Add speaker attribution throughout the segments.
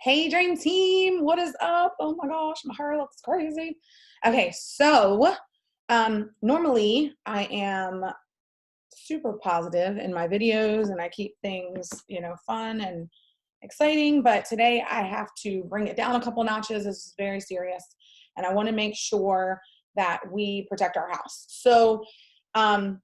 Speaker 1: Hey, Dream Team, what is up? Oh my gosh, my hair looks crazy. Okay, so normally I am super positive in my videos and I keep things, fun and exciting, but today I have to bring it down a couple notches. This is very serious, and I want to make sure that we protect our house. So, um,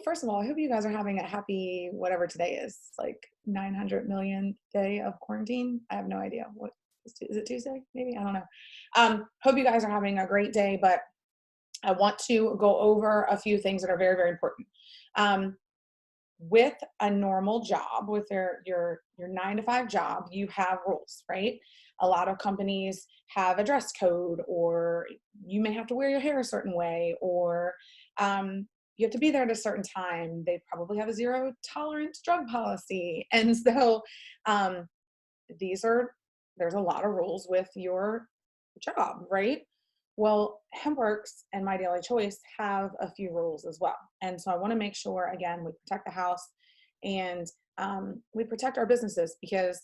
Speaker 1: first of all, I hope you guys are having a happy whatever today is, like 900 million day of quarantine. I have no idea. What is it, Tuesday? Maybe, I don't know. Hope you guys are having a great day, but I want to go over a few things that are very, very important. Um, with a normal job, with your 9 to 5 job, you have rules, right? A lot of companies have a dress code, or you may have to wear your hair a certain way, or you have to be there at a certain time. They probably have a zero tolerance drug policy, and so um, these are there's a lot of rules with your job, right? Well, Hempworks and My Daily Choice have a few rules as well. And so I want to make sure, again, we protect the house and we protect our businesses, because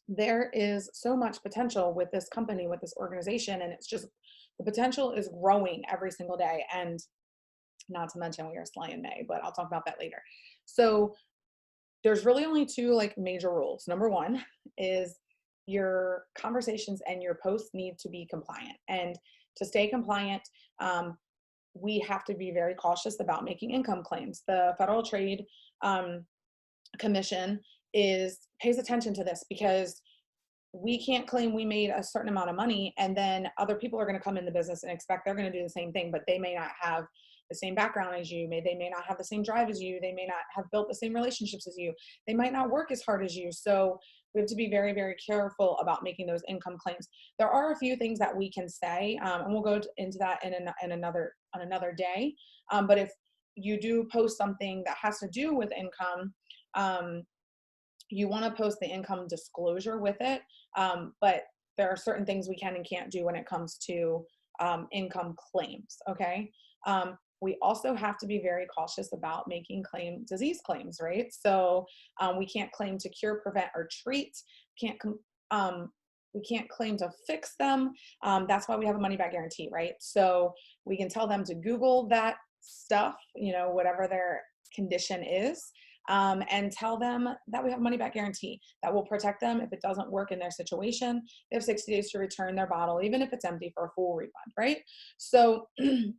Speaker 1: there is so much potential with this company, with this organization. And it's just the potential is growing every single day. And not to mention we are slaying May, but I'll talk about that later. So there's really only two major rules. Number one is your conversations and your posts need to be compliant. And to stay compliant, we have to be very cautious about making income claims. The Federal Trade Commission pays attention to this, because we can't claim we made a certain amount of money and then other people are going to come in the business and expect they're going to do the same thing, but they may not have the same background as you. They may not have the same drive as you. They may not have built the same relationships as you. They might not work as hard as you. So we have to be very, very careful about making those income claims. There are a few things that we can say, and we'll go into that in another day. But if you do post something that has to do with income, you want to post the income disclosure with it. But there are certain things we can and can't do when it comes to income claims. Okay. We also have to be very cautious about making disease claims, right? So we can't claim to cure, prevent, or treat. We can't claim to fix them. That's why we have a money back guarantee, right? So we can tell them to Google that stuff, whatever their condition is, and tell them that we have a money back guarantee that will protect them. If it doesn't work in their situation, they have 60 days to return their bottle, even if it's empty, for a full refund, right? So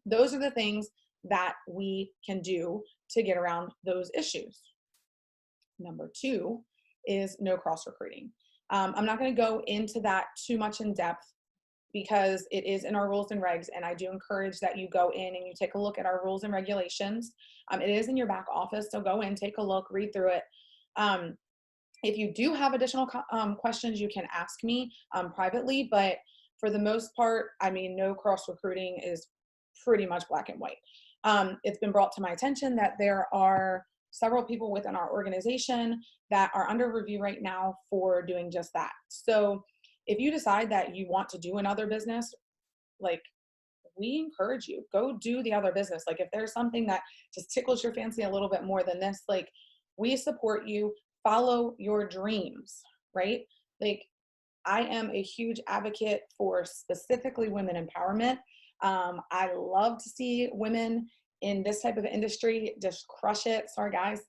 Speaker 1: those are the things that we can do to get around those issues. Number two is no cross recruiting. I'm not going to go into that too much in depth, because it is in our rules and regs, and I do encourage that you go in and you take a look at our rules and regulations. It is in your back office, so go in, take a look, read through it. If you do have additional questions, you can ask me privately, but for the most part, no cross recruiting is pretty much black and white. It's been brought to my attention that there are several people within our organization that are under review right now for doing just that. So if you decide that you want to do another business, we encourage you, go do the other business. If there's something that just tickles your fancy a little bit more than this, we support you, follow your dreams, right? I am a huge advocate for specifically women empowerment. I love to see women in this type of industry just crush it. Sorry guys,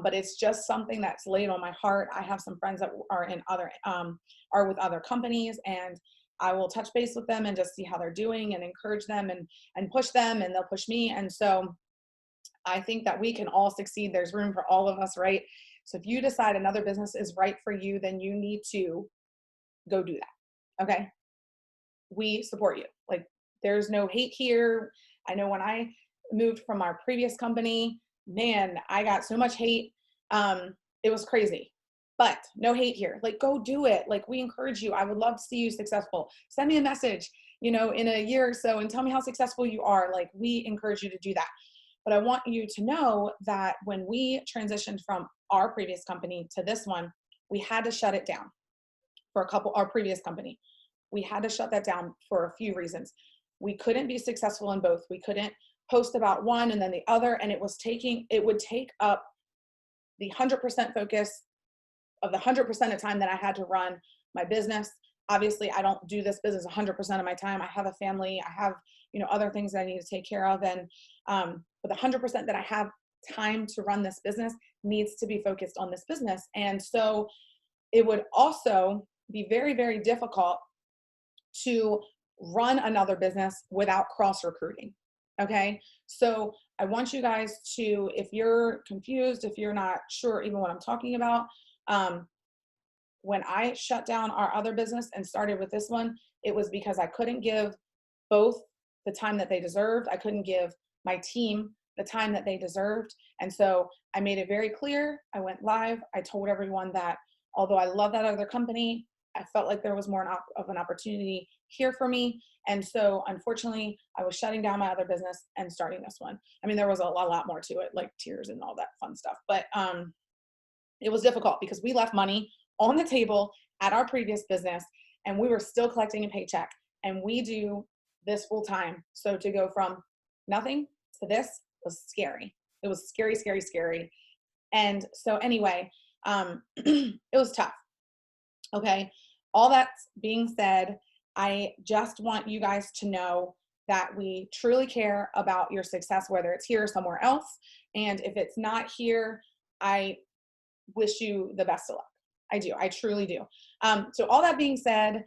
Speaker 1: but it's just something that's laid on my heart. I have some friends that are with other companies, and I will touch base with them and just see how they're doing and encourage them and push them, and they'll push me. And so I think that we can all succeed. There's room for all of us, right? So if you decide another business is right for you, then you need to go do that. Okay. We support you. There's no hate here. I know when I moved from our previous company, man, I got so much hate. It was crazy, but no hate here. Go do it. We encourage you. I would love to see you successful. Send me a message, in a year or so, and tell me how successful you are. We encourage you to do that. But I want you to know that when we transitioned from our previous company to this one, we had to shut it down our previous company. We had to shut that down for a few reasons. We couldn't be successful in both. We couldn't post about one and then the other, and it would take up the 100% focus of the 100% of time that I had to run my business. Obviously, I don't do this business 100% of my time. I have a family. I have, other things that I need to take care of. And but the 100% that I have time to run this business needs to be focused on this business. And so it would also be very, very difficult to run another business without cross recruiting. Okay. So I want you guys to, if you're confused, if you're not sure even what I'm talking about, when I shut down our other business and started with this one, it was because I couldn't give both the time that they deserved. I couldn't give my team the time that they deserved. And so I made it very clear. I went live. I told everyone that although I love that other company, I felt like there was more of an opportunity here for me. And so unfortunately, I was shutting down my other business and starting this one. I mean, there was a lot more to it, like tears and all that fun stuff. But it was difficult because we left money on the table at our previous business and we were still collecting a paycheck, and we do this full time. So to go from nothing to this was scary. It was scary, scary, scary. And so anyway, it was tough. Okay. All that being said, I just want you guys to know that we truly care about your success, whether it's here or somewhere else. And if it's not here, I wish you the best of luck. I do. I truly do. So all that being said,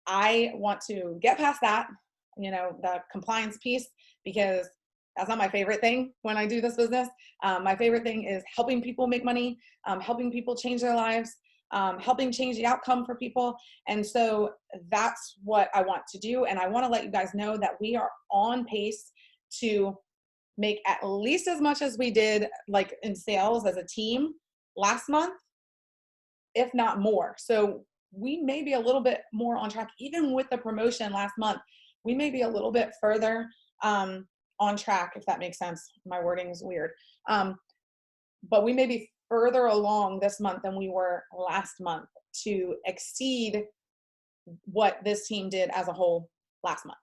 Speaker 1: I want to get past that, the compliance piece, because that's not my favorite thing when I do this business. My favorite thing is helping people make money, helping people change their lives, helping change the outcome for people. And so that's what I want to do. And I want to let you guys know that we are on pace to make at least as much as we did like in sales as a team last month, if not more. So we may be a little bit more on track, even with the promotion last month. We may be a little bit further on track, if that makes sense. My wording is weird. But we may be further along this month than we were last month to exceed what this team did as a whole last month.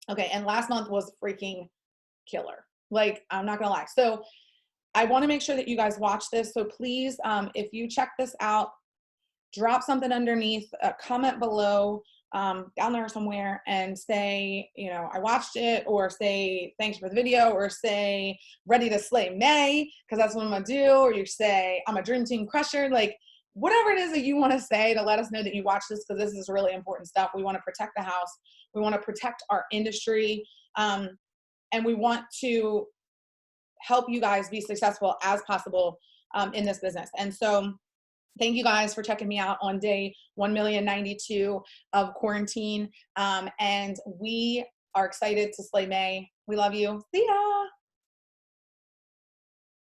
Speaker 1: Okay, and last month was freaking killer. Like, I'm not gonna lie. So I wanna make sure that you guys watch this. So please, if you check this out, drop something underneath, comment below, down there somewhere, and say, I watched it, or say thanks for the video, or say ready to slay May, because that's what I'm gonna do, or you say I'm a dream team crusher, like whatever it is that you want to say to let us know that you watch this, because this is really important stuff. We want to protect the house, we want to protect our industry, and we want to help you guys be successful as possible in this business. And so thank you guys for checking me out on day 1,092,000 of quarantine. And we are excited to slay May. We love you. See ya.